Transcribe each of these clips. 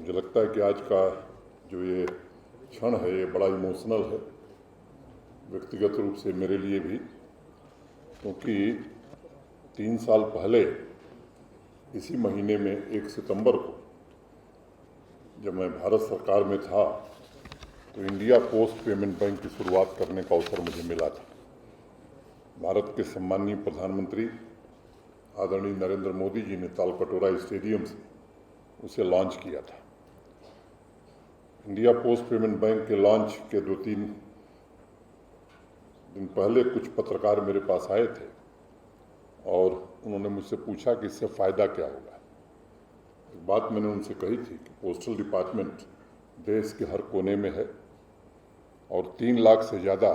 मुझे लगता है कि आज का जो ये क्षण है ये बड़ा इमोशनल है, व्यक्तिगत रूप से मेरे लिए भी, क्योंकि 3 साल पहले इसी महीने में 1 सितंबर को जब मैं भारत सरकार में था तो इंडिया पोस्ट पेमेंट बैंक की शुरुआत करने का अवसर मुझे मिला था। भारत के सम्माननीय प्रधानमंत्री आदरणीय नरेंद्र मोदी जी ने तालकटोरा स्टेडियम से उसे लॉन्च किया था। इंडिया पोस्ट पेमेंट बैंक के लॉन्च के 2-3 दिन पहले कुछ पत्रकार मेरे पास आए थे और उन्होंने मुझसे पूछा कि इससे फ़ायदा क्या होगा। एक बात मैंने उनसे कही थी कि पोस्टल डिपार्टमेंट देश के हर कोने में है और 3 लाख से ज़्यादा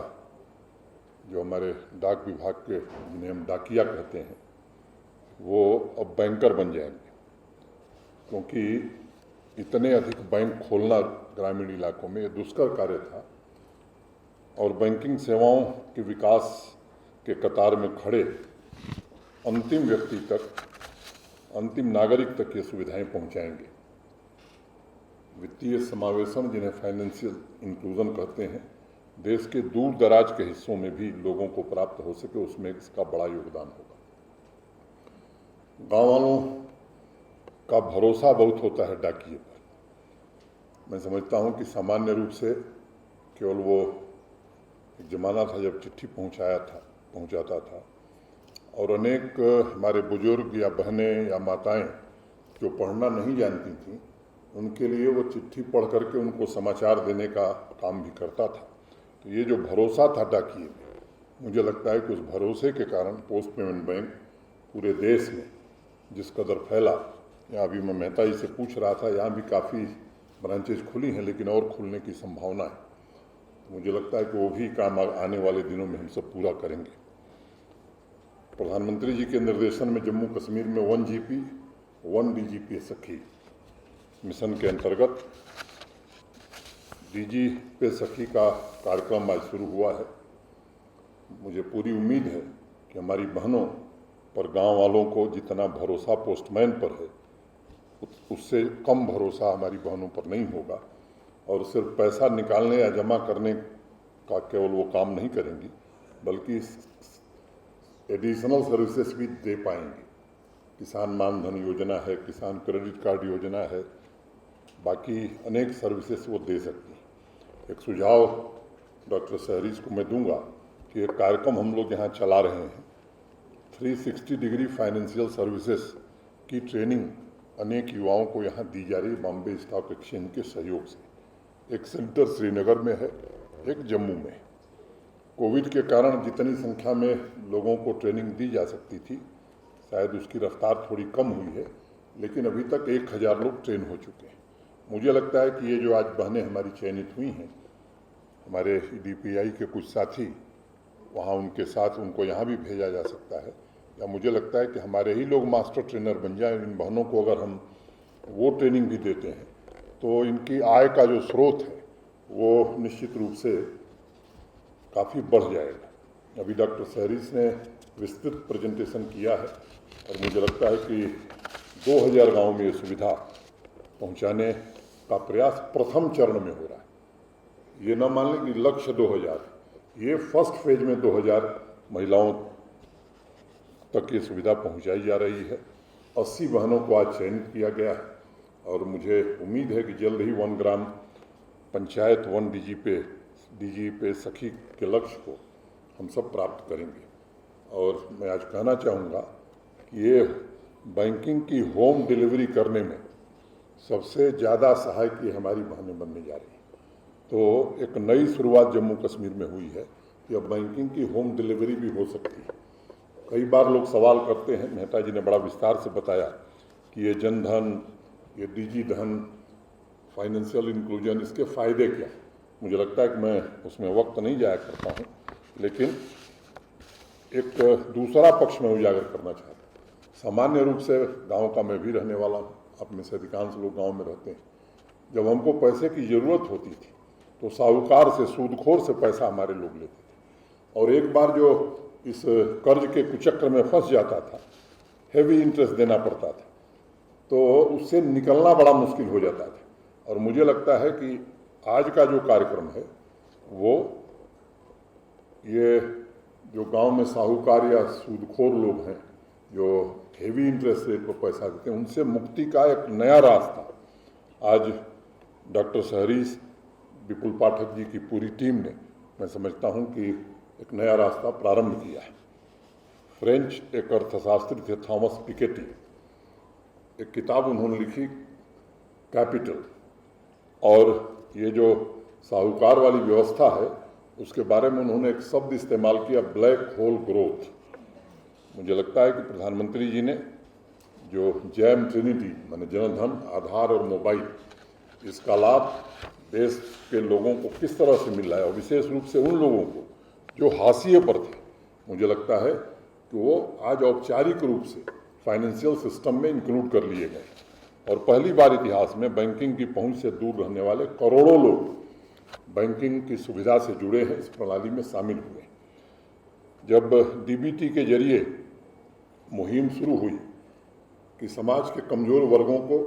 जो हमारे डाक विभाग के, जिन्हें हम डाकिया कहते हैं, वो अब बैंकर बन जाएंगे, क्योंकि इतने अधिक बैंक खोलना ग्रामीण इलाकों में ये दुष्कर कार्य था और बैंकिंग सेवाओं के विकास के कतार में खड़े अंतिम व्यक्ति तक, अंतिम नागरिक तक ये सुविधाएं पहुंचाएंगे। वित्तीय समावेशन, जिन्हें फाइनेंशियल इंक्लूजन कहते हैं, देश के दूर दराज के हिस्सों में भी लोगों को प्राप्त हो सके, उसमें इसका बड़ा योगदान होगा। गाँव वालों का भरोसा बहुत होता है डाकिए पर। मैं समझता हूं कि सामान्य रूप से केवल वो एक ज़माना था जब चिट्ठी पहुंचाता था और अनेक हमारे बुजुर्ग या बहनें या माताएं जो पढ़ना नहीं जानती थीं, उनके लिए वो चिट्ठी पढ़ करके उनको समाचार देने का काम भी करता था। तो ये जो भरोसा था डाकिए में, मुझे लगता है कि उस भरोसे के कारण पोस्ट पेमेंट बैंक पूरे देश में जिस कदर फैला, यहाँ अभी मैं मेहता जी से पूछ रहा था, यहाँ भी काफ़ी ब्रांचेज खुली हैं लेकिन और खुलने की संभावना है। तो मुझे लगता है कि वो भी काम आने वाले दिनों में हम सब पूरा करेंगे। प्रधानमंत्री जी के निर्देशन में जम्मू कश्मीर में 1 GP 1 DG सखी मिशन के अंतर्गत DG पे सखी का कार्यक्रम आज शुरू हुआ है। मुझे पूरी उम्मीद है कि हमारी बहनों पर, गांव वालों को जितना भरोसा पोस्टमैन पर है, उससे कम भरोसा हमारी बहनों पर नहीं होगा और सिर्फ पैसा निकालने या जमा करने का केवल वो काम नहीं करेंगी, बल्कि एडिशनल सर्विसेज भी दे पाएंगी। किसान मानधन योजना है, किसान क्रेडिट कार्ड योजना है, बाकी अनेक सर्विसेज वो दे सकती हैं। एक सुझाव डॉक्टर सहरीज को मैं दूंगा कि एक कार्यक्रम हम लोग यहाँ चला रहे हैं, 360 डिग्री फाइनेंशियल सर्विसेज की ट्रेनिंग अनेक युवाओं को यहाँ दी जा रही है बॉम्बे स्टॉक एक्सचेंज के सहयोग से। एक सेंटर श्रीनगर में है, एक जम्मू में। कोविड के कारण जितनी संख्या में लोगों को ट्रेनिंग दी जा सकती थी, शायद उसकी रफ्तार थोड़ी कम हुई है, लेकिन अभी तक 1000 लोग ट्रेन हो चुके हैं। मुझे लगता है कि ये जो आज बहनें हमारी चयनित हुई हैं, हमारे DPI के कुछ साथी, वहाँ उनके साथ उनको यहाँ भी भेजा जा सकता है, या मुझे लगता है कि हमारे ही लोग मास्टर ट्रेनर बन जाएं। इन बहनों को अगर हम वो ट्रेनिंग भी देते हैं तो इनकी आय का जो स्रोत है वो निश्चित रूप से काफ़ी बढ़ जाएगा। अभी डॉक्टर सहरीज ने विस्तृत प्रेजेंटेशन किया है और मुझे लगता है कि 2000 गाँव में ये सुविधा पहुँचाने का प्रयास प्रथम चरण में हो रहा है। ये ना मान लें कि लक्ष्य 2000, ये फर्स्ट फेज में 2000 महिलाओं तक ये सुविधा पहुंचाई जा रही है। 80 बहनों को आज चयनित किया गया है और मुझे उम्मीद है कि जल्द ही 1 ग्राम पंचायत 1 DG पे सखी के लक्ष्य को हम सब प्राप्त करेंगे। और मैं आज कहना चाहूँगा कि ये बैंकिंग की होम डिलीवरी करने में सबसे ज़्यादा सहायक ये हमारी बहनें बनने जा रही हैं। तो एक नई शुरुआत जम्मू कश्मीर में हुई है कि अब बैंकिंग की होम डिलीवरी भी हो सकती है। कई बार लोग सवाल करते हैं, मेहता जी ने बड़ा विस्तार से बताया कि ये जनधन, ये DG धन, फाइनेंशियल इंक्लूजन, इसके फ़ायदे क्या। मुझे लगता है कि मैं उसमें वक्त नहीं जाया करता हूँ, लेकिन एक दूसरा पक्ष में उजागर करना चाहता हूँ। सामान्य रूप से गाँव का मैं भी रहने वाला हूँ, आप में से अधिकांश लोग गाँव में रहते हैं। जब हमको पैसे की ज़रूरत होती थी तो साहूकार से, सूदखोर से पैसा हमारे लोग लेते थे और एक बार जो इस कर्ज के कुचक्र में फंस जाता था, हेवी इंटरेस्ट देना पड़ता था, तो उससे निकलना बड़ा मुश्किल हो जाता था। और मुझे लगता है कि आज का जो कार्यक्रम है वो ये जो गांव में साहूकार या सूदखोर लोग हैं जो हेवी इंटरेस्ट रेट पर पैसा देते हैं उनसे मुक्ति का एक नया रास्ता आज डॉक्टर सहरीश विपुल पाठक जी की पूरी टीम ने, मैं समझता हूं कि एक नया रास्ता प्रारंभ किया है। फ्रेंच एक अर्थशास्त्री थे थॉमस पिकेटी, एक किताब उन्होंने लिखी कैपिटल, और ये जो साहूकार वाली व्यवस्था है उसके बारे में उन्होंने एक शब्द इस्तेमाल किया, ब्लैक होल ग्रोथ। मुझे लगता है कि प्रधानमंत्री जी ने जो जैम ट्रिनिटी माने जनधन, आधार और मोबाइल, इसका लाभ देश के लोगों को किस तरह से मिल रहा है और विशेष रूप से उन लोगों को जो हाशिए पर थे, मुझे लगता है कि वो आज औपचारिक रूप से फाइनेंशियल सिस्टम में इंक्लूड कर लिए गए और पहली बार इतिहास में बैंकिंग की पहुंच से दूर रहने वाले करोड़ों लोग बैंकिंग की सुविधा से जुड़े हैं, इस प्रणाली में शामिल हुए। जब डीबीटी के जरिए मुहिम शुरू हुई कि समाज के कमज़ोर वर्गों को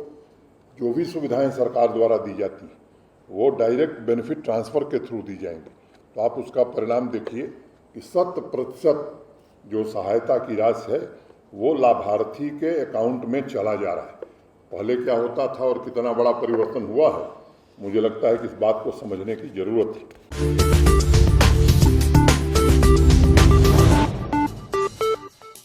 जो भी सुविधाएं सरकार द्वारा दी जाती हैं वो डायरेक्ट बेनिफिट ट्रांसफ़र के थ्रू दी जाएंगी, तो आप उसका परिणाम देखिए कि 100% जो सहायता की राशि है वो लाभार्थी के अकाउंट में चला जा रहा है। पहले क्या होता था और कितना बड़ा परिवर्तन हुआ है, मुझे लगता है कि इस बात को समझने की ज़रूरत है।